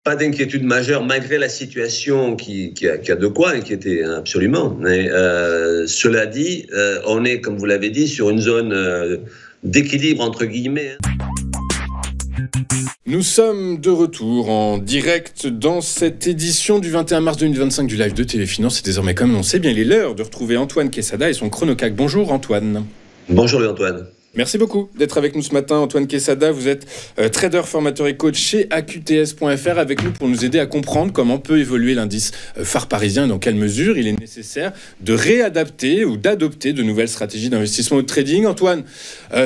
Pas d'inquiétude majeure malgré la situation qui a de quoi inquiéter, hein, absolument. Mais cela dit, on est, comme vous l'avez dit, sur une zone d'équilibre entre guillemets. Nous sommes de retour en direct dans cette édition du 21 mars 2025 du live de Téléfinance. C'est désormais, comme on sait bien, il est l'heure de retrouver Antoine Quesada et son chronocac. Bonjour Antoine. Bonjour Antoine. Merci beaucoup d'être avec nous ce matin. Antoine Quesada, vous êtes trader, formateur et coach chez AQTS.fr, avec nous pour nous aider à comprendre comment peut évoluer l'indice phare parisien et dans quelle mesure il est nécessaire de réadapter ou d'adopter de nouvelles stratégies d'investissement ou de trading. Antoine,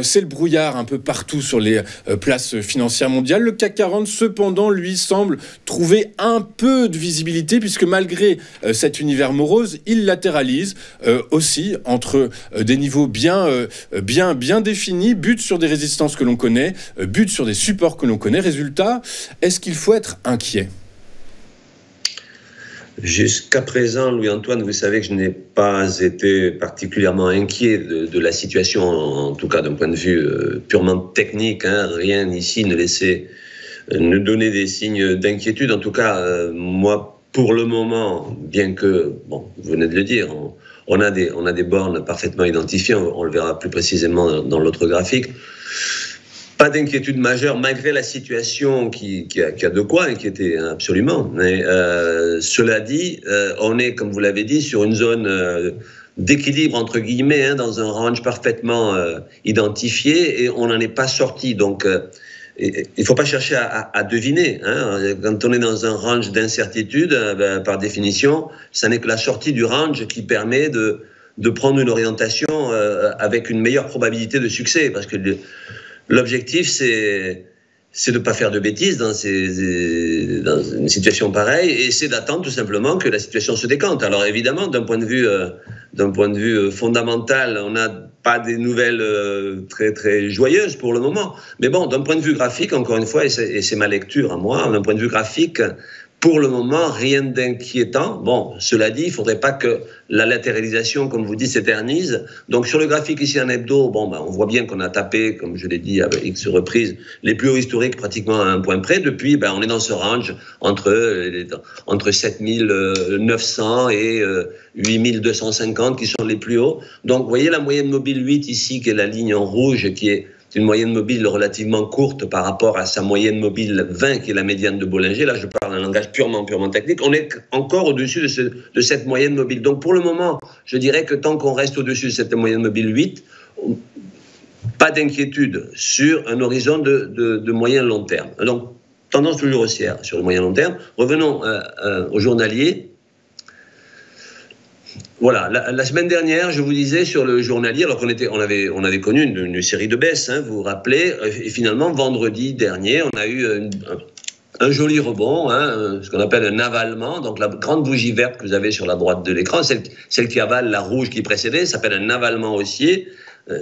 c'est le brouillard un peu partout sur les places financières mondiales. Le CAC 40, cependant, lui, semble trouver un peu de visibilité puisque malgré cet univers morose, il latéralise aussi entre des niveaux bien définis, bute sur des résistances que l'on connaît, bute sur des supports que l'on connaît. Résultat, est-ce qu'il faut être inquiet ? Jusqu'à présent, Louis-Antoine, vous savez que je n'ai pas été particulièrement inquiet de la situation, en tout cas d'un point de vue purement technique. Hein. Rien ici ne donnait des signes d'inquiétude. En tout cas, moi, pour le moment, bien que, bon, vous venez de le dire, on a des bornes parfaitement identifiées, on le verra plus précisément dans l'autre graphique. Pas d'inquiétude majeure malgré la situation qui a de quoi inquiéter, hein, absolument. Mais cela dit, on est, comme vous l'avez dit, sur une zone d'équilibre entre guillemets, hein, dans un range parfaitement identifié et on n'en est pas sorti. Donc il ne faut pas chercher à deviner. Hein. Quand on est dans un range d'incertitude, par définition, ça n'est que la sortie du range qui permet de prendre une orientation avec une meilleure probabilité de succès. Parce que l'objectif, c'est de ne pas faire de bêtises dans une situation pareille, et c'est d'attendre tout simplement que la situation se décante. Alors évidemment, d'un point de vue fondamental, on n'a pas des nouvelles très très joyeuses pour le moment. Mais bon, d'un point de vue graphique, encore une fois, et c'est ma lecture à moi, d'un point de vue graphique, pour le moment, rien d'inquiétant. Bon, cela dit, il ne faudrait pas que la latéralisation, comme vous dites, s'éternise. Donc, sur le graphique ici en hebdo, bon, on voit bien qu'on a tapé, comme je l'ai dit à X reprises, les plus hauts historiques pratiquement à un point près. Depuis, on est dans ce range entre 7900 et 8250 qui sont les plus hauts. Donc, vous voyez la moyenne mobile 8 ici, qui est la ligne en rouge, qui est une moyenne mobile relativement courte par rapport à sa moyenne mobile 20, qui est la médiane de Bollinger. Là, je parle un langage purement technique. On est encore au-dessus de cette moyenne mobile. Donc, pour le moment, je dirais que tant qu'on reste au-dessus de cette moyenne mobile 8, pas d'inquiétude sur un horizon de moyen long terme. Donc, tendance toujours haussière sur le moyen long terme. Revenons au journalier. Voilà, la semaine dernière, je vous disais sur le journalier, alors on avait connu une série de baisses, hein, vous vous rappelez, et finalement, vendredi dernier, on a eu un joli rebond, hein, ce qu'on appelle un avalement. Donc la grande bougie verte que vous avez sur la droite de l'écran, celle qui avale la rouge qui précédait, s'appelle un avalement haussier.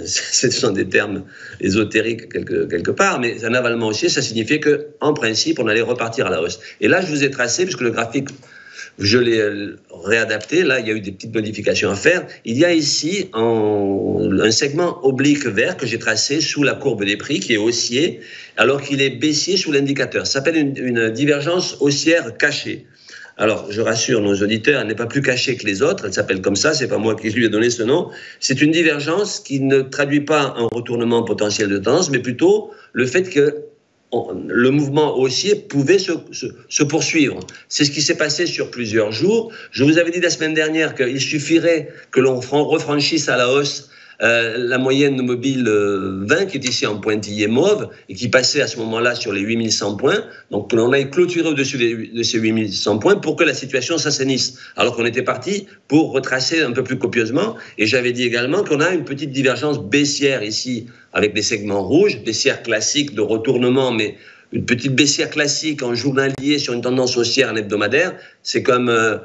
Ce sont des termes ésotériques quelque part, mais un avalement haussier, ça signifiait qu'en principe, on allait repartir à la hausse. Et là, je vous ai tracé, puisque le graphique, je l'ai réadapté. Là, il y a eu des petites modifications à faire. Il y a ici un segment oblique vert que j'ai tracé sous la courbe des prix, qui est haussier, alors qu'il est baissier sous l'indicateur. Ça s'appelle une divergence haussière cachée. Alors, je rassure nos auditeurs, elle n'est pas plus cachée que les autres. Elle s'appelle comme ça, c'est pas moi qui lui ai donné ce nom. C'est une divergence qui ne traduit pas un retournement potentiel de tendance, mais plutôt le fait que le mouvement haussier pouvait se poursuivre. C'est ce qui s'est passé sur plusieurs jours. Je vous avais dit la semaine dernière qu'il suffirait que l'on refranchisse à la hausse la moyenne mobile 20, qui est ici en pointillé mauve, et qui passait à ce moment-là sur les 8100 points. Donc, que l'on aille clôturer au-dessus de ces 8100 points pour que la situation s'assainisse. Alors qu'on était parti pour retracer un peu plus copieusement. Et j'avais dit également qu'on a une petite divergence baissière ici, avec des segments rouges, baissière classique de retournement, mais une petite baissière classique en journalier sur une tendance haussière en hebdomadaire, c'est comme un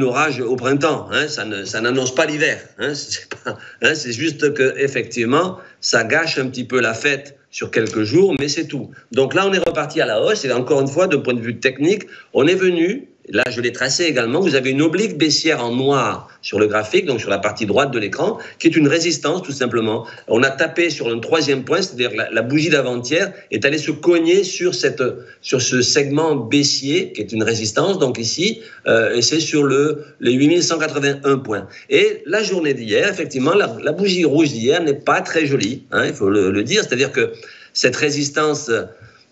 orage au printemps, hein, ça n'annonce pas l'hiver, hein, c'est juste que effectivement ça gâche un petit peu la fête sur quelques jours, mais c'est tout. Donc là on est reparti à la hausse, et encore une fois d'un point de vue technique, on est venu là je l'ai tracé également, vous avez une oblique baissière en noir sur le graphique, donc sur la partie droite de l'écran, qui est une résistance tout simplement. On a tapé sur un troisième point, c'est-à-dire la bougie d'avant-hier est allée se cogner sur ce segment baissier, qui est une résistance, donc ici, et c'est sur les 8181 points. Et la journée d'hier, effectivement, la bougie rouge d'hier n'est pas très jolie, hein, il faut le dire, c'est-à-dire que cette résistance,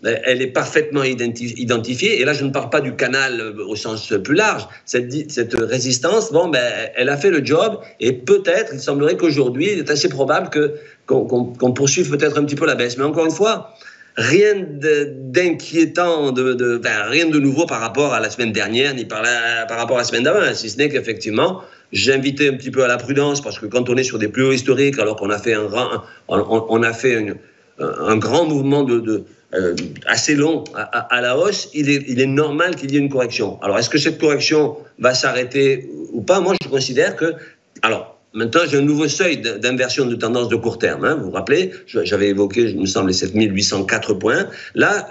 elle est parfaitement identifiée. Et là, je ne parle pas du canal au sens plus large. Cette résistance, elle a fait le job. Et peut-être, il semblerait qu'aujourd'hui, il est assez probable qu'on poursuive peut-être un petit peu la baisse. Mais encore une fois, rien d'inquiétant, rien de nouveau par rapport à la semaine dernière, ni par rapport à la semaine d'avant. Si ce n'est qu'effectivement, j'invitais un petit peu à la prudence, parce que quand on est sur des plus hauts historiques, alors qu'on a fait un grand mouvement assez long à la hausse, il est normal qu'il y ait une correction. Alors, est-ce que cette correction va s'arrêter ou pas? Moi, je considère que... Alors, maintenant, j'ai un nouveau seuil d'inversion de tendance de court terme. Hein, vous vous rappelez, j'avais évoqué, je me semble, les 7804 points. Là,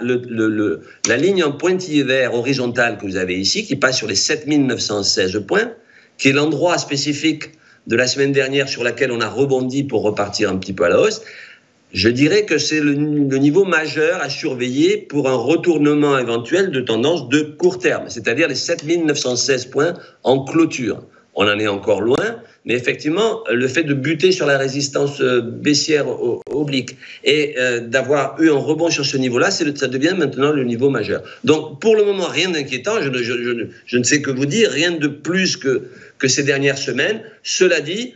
la ligne en pointillé vert horizontale que vous avez ici, qui passe sur les 7916 points, qui est l'endroit spécifique de la semaine dernière sur laquelle on a rebondi pour repartir un petit peu à la hausse, je dirais que c'est le niveau majeur à surveiller pour un retournement éventuel de tendance de court terme, c'est-à-dire les 7916 points en clôture. On en est encore loin, mais effectivement, le fait de buter sur la résistance baissière oblique et d'avoir eu un rebond sur ce niveau-là, ça devient maintenant le niveau majeur. Donc, pour le moment, rien d'inquiétant, je ne sais que vous dire, rien de plus que ces dernières semaines. Cela dit,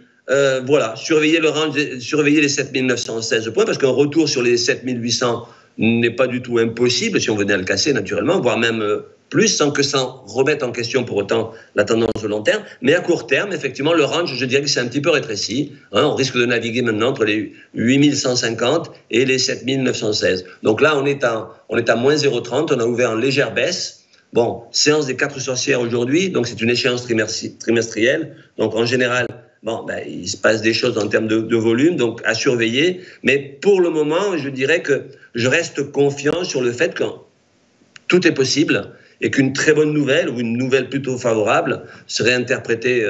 voilà, surveillez les 7916 points, parce qu'un retour sur les 7800 n'est pas du tout impossible, si on venait à le casser naturellement, voire même plus, sans que ça remette en question pour autant la tendance de long terme. Mais à court terme, effectivement, le range, je dirais que c'est un petit peu rétréci. Hein, on risque de naviguer maintenant entre les 8150 et les 7916. Donc là, on est à moins 0,30, on a ouvert en légère baisse. Bon, séance des 4 sorcières aujourd'hui, donc c'est une échéance trimestrielle. Donc en général, il se passe des choses en termes de volume, donc à surveiller. Mais pour le moment, je dirais que je reste confiant sur le fait que tout est possible et qu'une très bonne nouvelle, ou une nouvelle plutôt favorable, serait interprétée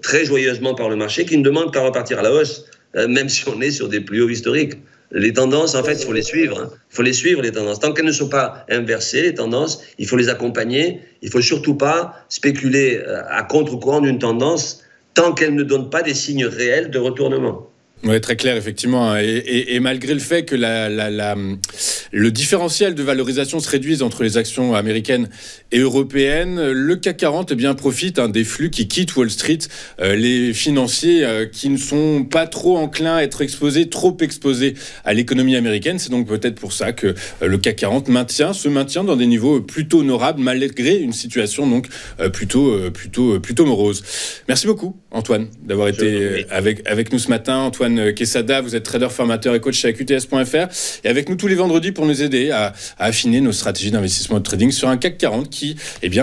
très joyeusement par le marché, qui ne demande qu'à repartir à la hausse, même si on est sur des plus hauts historiques. Les tendances, en fait, il faut les suivre. Hein. Il faut les suivre, les tendances. Tant qu'elles ne sont pas inversées, les tendances, il faut les accompagner. Il ne faut surtout pas spéculer à contre-courant d'une tendance tant qu'elle ne donne pas des signes réels de retournement. Oui, très clair, effectivement. Et malgré le fait que le différentiel de valorisation se réduise entre les actions américaines et européennes, le CAC 40 profite des flux qui quittent Wall Street, les financiers qui ne sont pas trop enclins à être trop exposés à l'économie américaine. C'est donc peut-être pour ça que le CAC 40 se maintient dans des niveaux plutôt honorables, malgré une situation donc plutôt morose. Merci beaucoup, Antoine, d'avoir été avec nous ce matin. Antoine Quesada, vous êtes trader, formateur et coach chez AQTS.fr, et avec nous tous les vendredis pour nous aider à affiner nos stratégies d'investissement et de trading sur un CAC 40 qui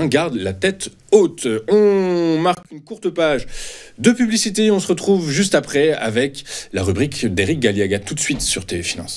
garde la tête haute. On marque une courte page de publicité. On se retrouve juste après avec la rubrique d'Eric Galliaga, tout de suite sur TV Finance.